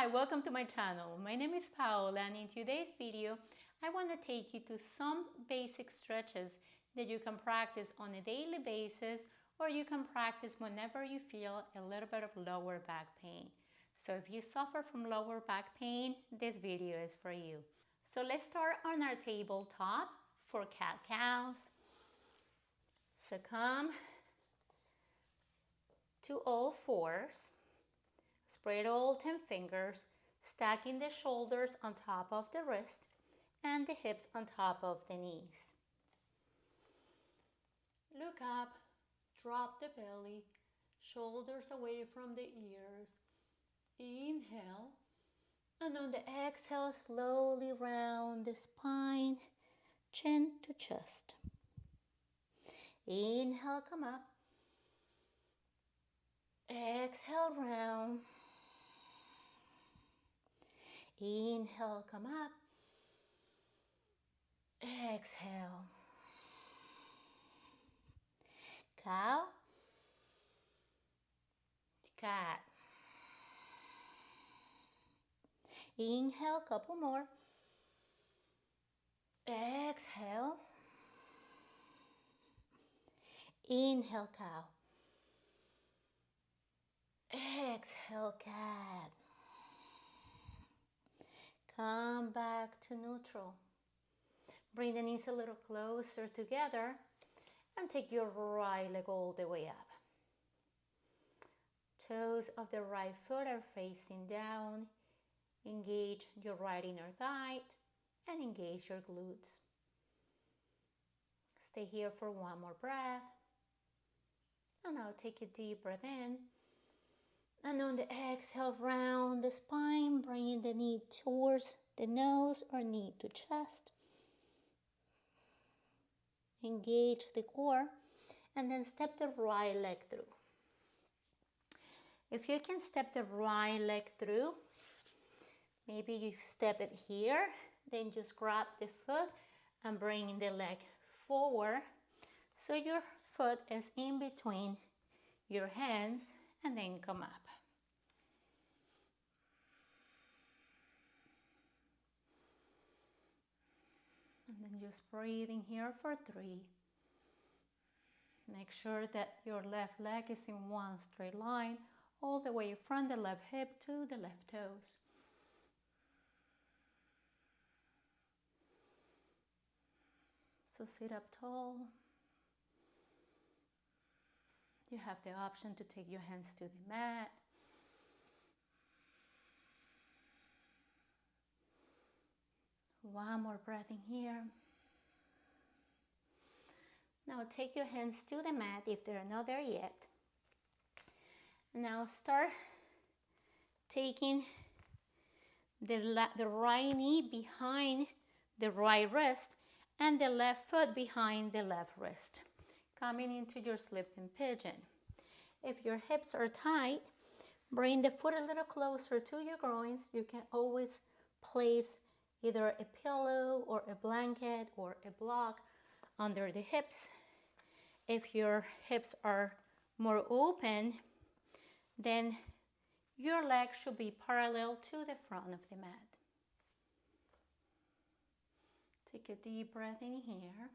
Hi, welcome to my channel. My name is Paola, and in today's video I want to take you to some basic stretches that you can practice on a daily basis, or you can practice whenever you feel a little bit of lower back pain. So if you suffer from lower back pain, this video is for you. So let's start on our tabletop for cat-cows. So come to all fours. Spread all 10 fingers, stacking the shoulders on top of the wrist and the hips on top of the knees. Look up, drop the belly, shoulders away from the ears. Inhale, and on the exhale, slowly round the spine, chin to chest. Inhale, come up. Exhale, round. Inhale, come up. Exhale. Cow. Cat. Inhale, couple more. Exhale. Inhale, cow. Exhale, cat. Come back to neutral. Bring the knees a little closer together and take your right leg all the way up. Toes of the right foot are facing down. Engage your right inner thigh and engage your glutes. Stay here for one more breath. And now take a deep breath in. And on the exhale, round the spine, bringing the knee towards the nose or knee to chest. Engage the core and then step the right leg through. If you can step the right leg through, maybe you step it here, then just grab the foot and bring the leg forward so your foot is in between your hands, and then come up. And then just breathing here for 3. Make sure that your left leg is in one straight line, all the way from the left hip to the left toes. So sit up tall. You have the option to take your hands to the mat. One more breath in here. Now take your hands to the mat if they're not there yet. Now start taking the right knee behind the right wrist and the left foot behind the left wrist, coming into your sleeping pigeon. If your hips are tight, bring the foot a little closer to your groins. You can always place either a pillow or a blanket or a block under the hips. If your hips are more open, then your legs should be parallel to the front of the mat. Take a deep breath in here.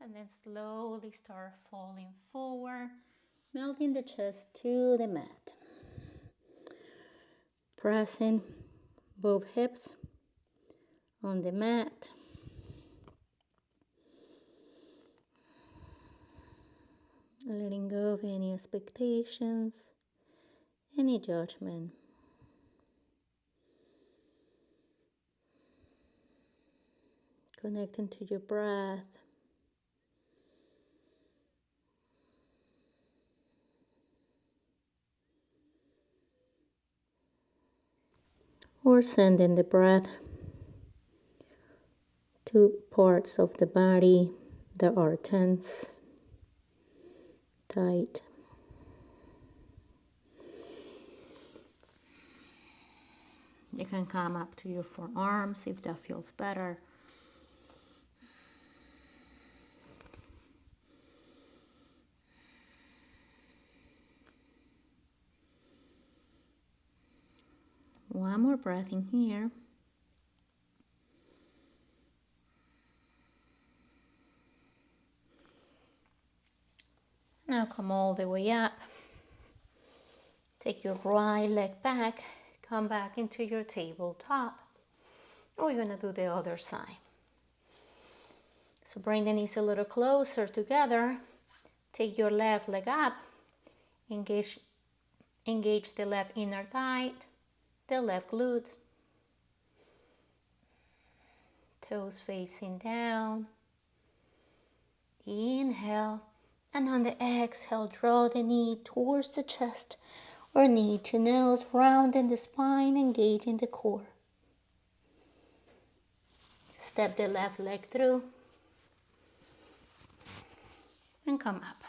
And then slowly start falling forward, melting the chest to the mat. Pressing both hips on the mat. Letting go of any expectations, any judgment. Connecting to your breath. Or sending the breath to parts of the body that are tense, tight. You can come up to your forearms if that feels better. One more breath in here. Now come all the way up. Take your right leg back. Come back into your tabletop. We're going to do the other side. So bring the knees a little closer together. Take your left leg up. Engage the left inner thigh, the left glutes. Toes facing down. Inhale. And on the exhale, draw the knee towards the chest or knee to nose, rounding the spine, engaging the core. Step the left leg through and come up.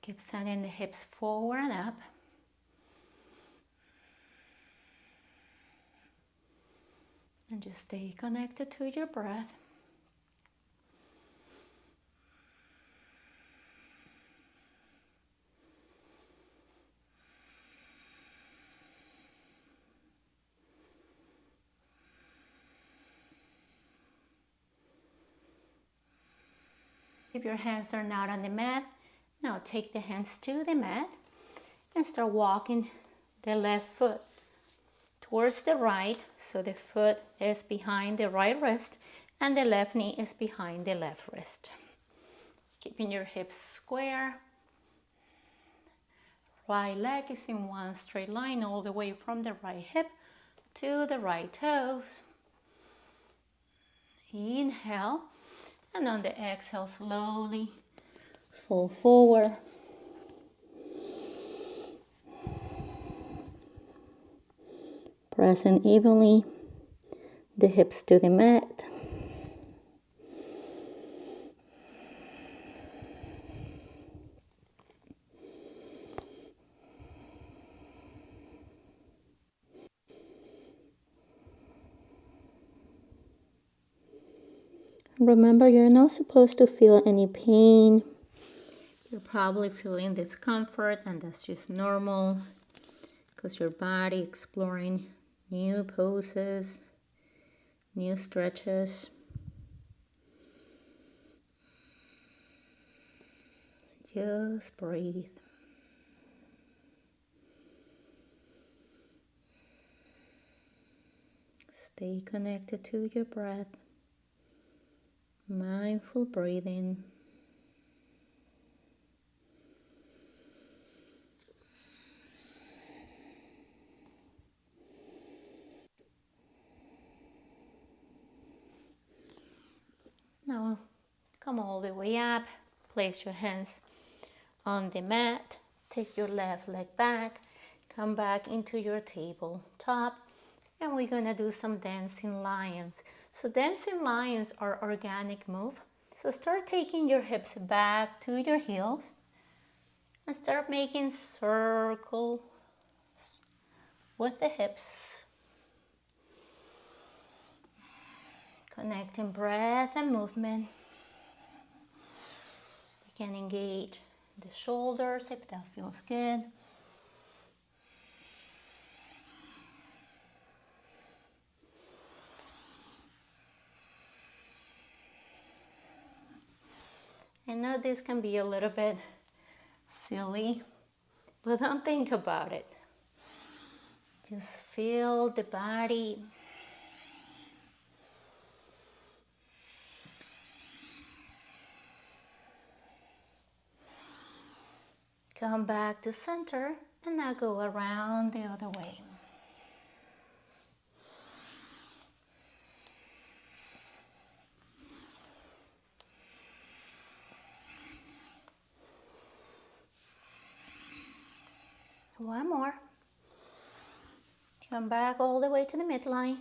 Keep sending the hips forward and up. And just stay connected to your breath. If your hands are not on the mat, now take the hands to the mat and start walking the left foot towards the right, so the foot is behind the right wrist and the left knee is behind the left wrist. Keeping your hips square. Right leg is in one straight line all the way from the right hip to the right toes. Inhale, and on the exhale, slowly fall forward. Pressing evenly the hips to the mat. Remember, you're not supposed to feel any pain. You're probably feeling discomfort, and that's just normal because your body exploring new poses, new stretches. Just breathe. Stay connected to your breath. Mindful breathing. Now come all the way up. Place your hands on the mat. Take your left leg back. Come back into your tabletop. And we're going to do some dancing lions. So dancing lions are organic move. So start taking your hips back to your heels and start making circles with the hips. Connecting breath and movement. You can engage the shoulders if that feels good. I know this can be a little bit silly, but don't think about it. Just feel the body. Come back to center and now go around the other way. One more. Come back all the way to the midline.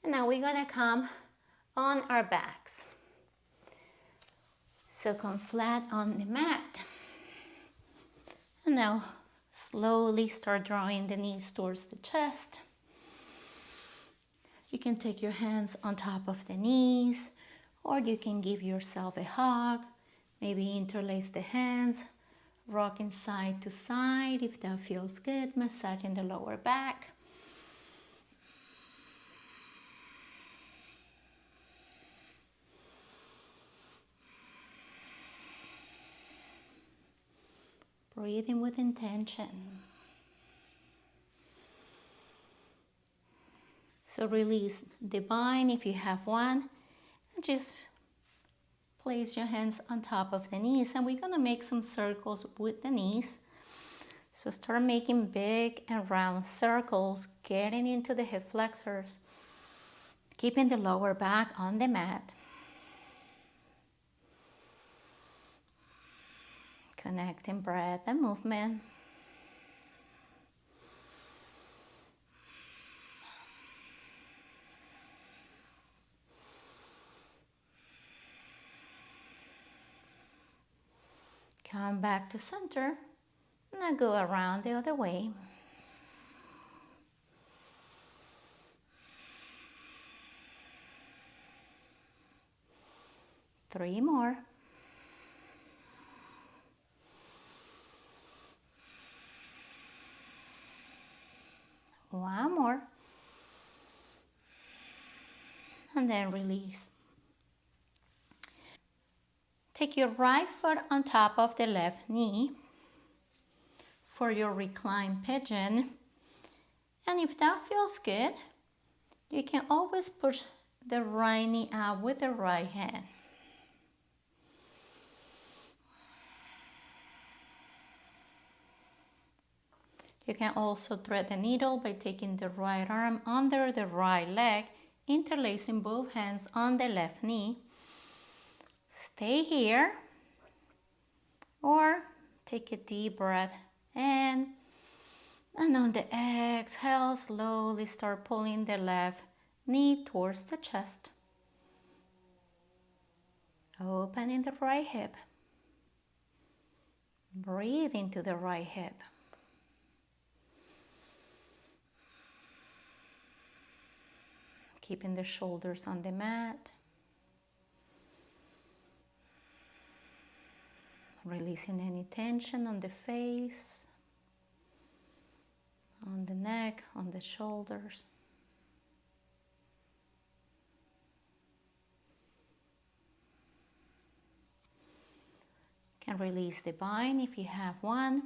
And now we're going to come on our backs. So come flat on the mat. And now slowly start drawing the knees towards the chest. You can take your hands on top of the knees, or you can give yourself a hug. Maybe interlace the hands, rocking side to side if that feels good, massaging the lower back. Breathing with intention. So release the bind if you have one, and just place your hands on top of the knees, and we're gonna make some circles with the knees. So start making big and round circles, getting into the hip flexors, keeping the lower back on the mat. Connecting breath and movement. Come back to center. Now go around the other way. Three more. One more. And then release. Take your right foot on top of the left knee for your reclined pigeon. And if that feels good, you can always push the right knee out with the right hand. You can also thread the needle by taking the right arm under the right leg, interlacing both hands on the left knee. Stay here, or take a deep breath in, and on the exhale, slowly start pulling the left knee towards the chest. Opening the right hip. Breathe into the right hip. Keeping the shoulders on the mat. Releasing any tension on the face, on the neck, on the shoulders. Can release the bind if you have one,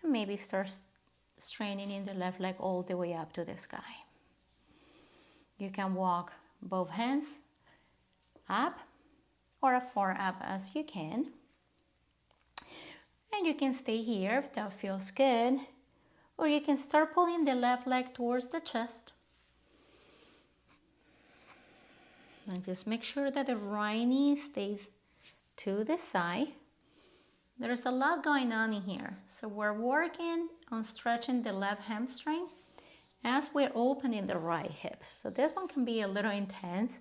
and maybe start straining in the left leg all the way up to the sky. You can walk both hands up or as far up as you can. And you can stay here if that feels good. Or you can start pulling the left leg towards the chest. And just make sure that the right knee stays to the side. There's a lot going on in here. So we're working on stretching the left hamstring as we're opening the right hip. So this one can be a little intense.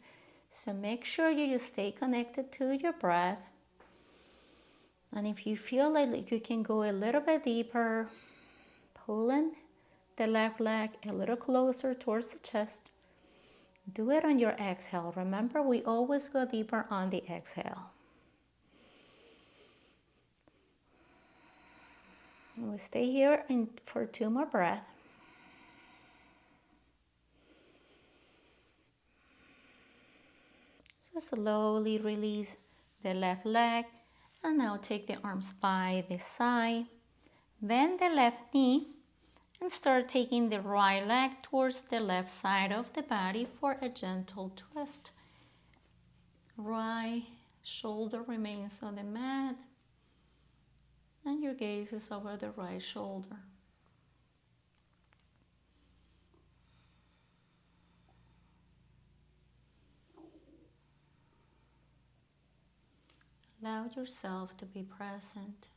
So make sure you just stay connected to your breath. And if you feel like you can go a little bit deeper, pulling the left leg a little closer towards the chest. Do it on your exhale. Remember, we always go deeper on the exhale. We stay here for 2 more breaths. So slowly release the left leg, and now take the arms by the side. Bend the left knee and start taking the right leg towards the left side of the body for a gentle twist. Right shoulder remains on the mat, and your gaze is over the right shoulder. Allow yourself to be present.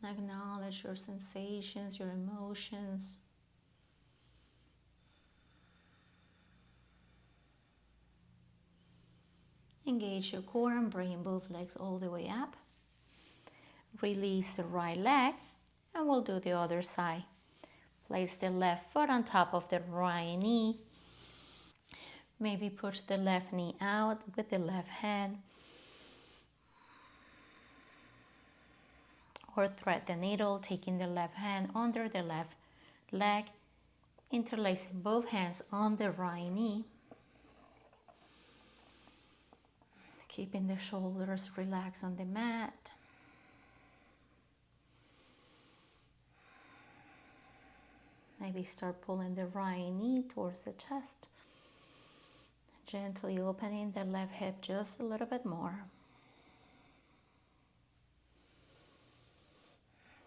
Acknowledge your sensations, your emotions. Engage your core and bring both legs all the way up. Release the right leg, and we'll do the other side. Place the left foot on top of the right knee. Maybe push the left knee out with the left hand. Or thread the needle, taking the left hand under the left leg, interlacing both hands on the right knee. Keeping the shoulders relaxed on the mat. Maybe start pulling the right knee towards the chest. Gently opening the left hip just a little bit more.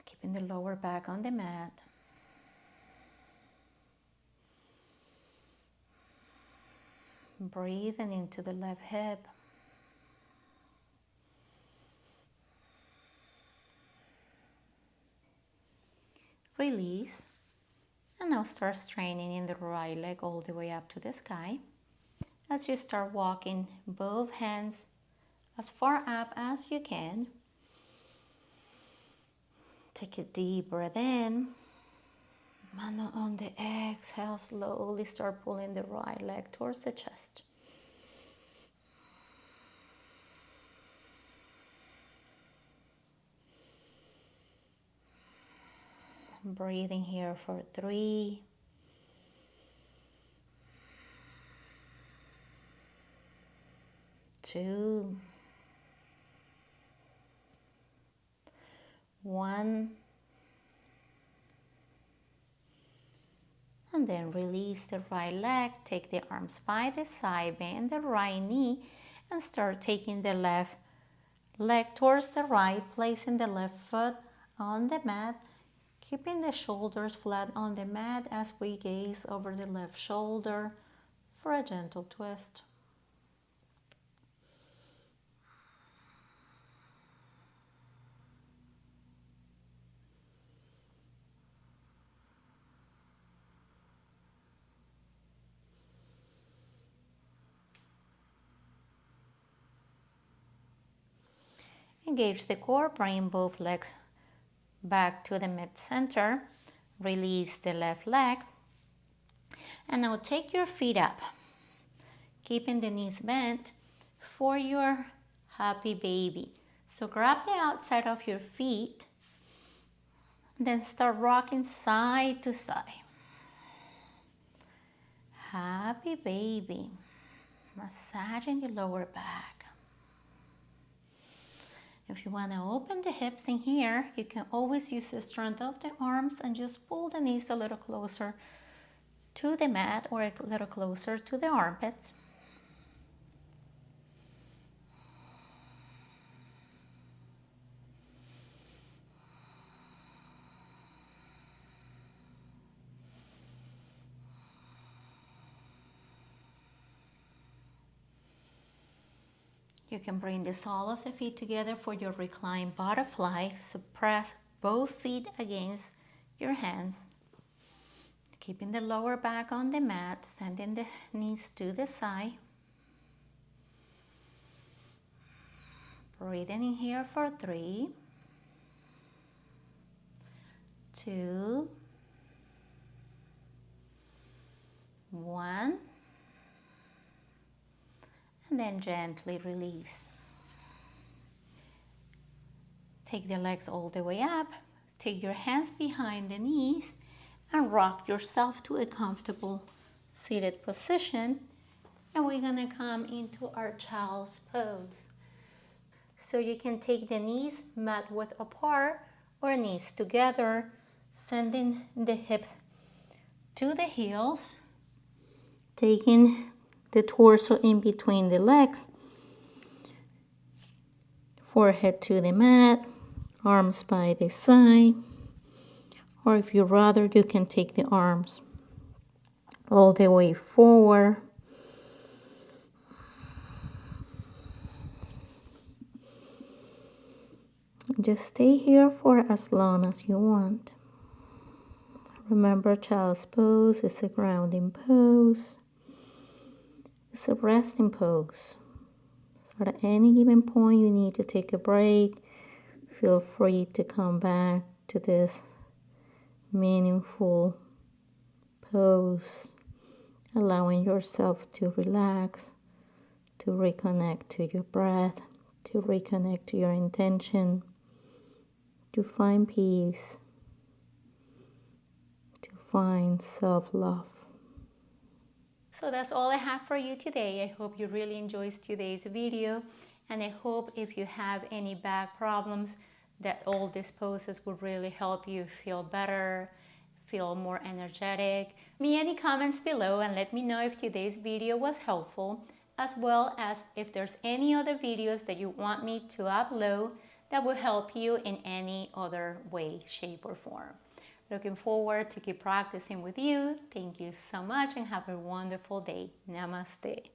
Keeping the lower back on the mat. Breathing into the left hip. Release. And now start straining in the right leg all the way up to the sky. As you start walking both hands as far up as you can. Take a deep breath in. And on the exhale, slowly start pulling the right leg towards the chest. Breathing here for 3, 2, 1. And then release the right leg. Take the arms by the side, bend the right knee, and start taking the left leg towards the right, placing the left foot on the mat. Keeping the shoulders flat on the mat as we gaze over the left shoulder for a gentle twist. Engage the core, bring both legs back to the mid-center. Release the left leg. And now take your feet up, keeping the knees bent for your happy baby. So grab the outside of your feet, then start rocking side to side. Happy baby. Massaging your lower back. If you want to open the hips in here, you can always use the strength of the arms and just pull the knees a little closer to the mat or a little closer to the armpits. You can bring the sole of the feet together for your reclined butterfly. So press both feet against your hands. Keeping the lower back on the mat, sending the knees to the side. Breathing in here for 3, 2, 1. And then gently release. Take the legs all the way up. Take your hands behind the knees and rock yourself to a comfortable seated position. And we're gonna come into our child's pose. So you can take the knees mat width apart or knees together, sending the hips to the heels, taking the torso in between the legs, forehead to the mat, arms by the side, or if you rather, you can take the arms all the way forward. Just stay here for as long as you want. Remember, child's pose is a grounding pose. It's a resting pose. So at any given point you need to take a break, feel free to come back to this meaningful toes, allowing yourself to relax, to reconnect to your breath, to reconnect to your intention, to find peace, to find self-love. So that's all I have for you today. I hope you really enjoyed today's video, and I hope if you have any back problems that all these poses will really help you feel better, feel more energetic. Leave me any comments below and let me know if today's video was helpful, as well as if there's any other videos that you want me to upload that will help you in any other way, shape, or form. Looking forward to keep practicing with you. Thank you so much and have a wonderful day. Namaste.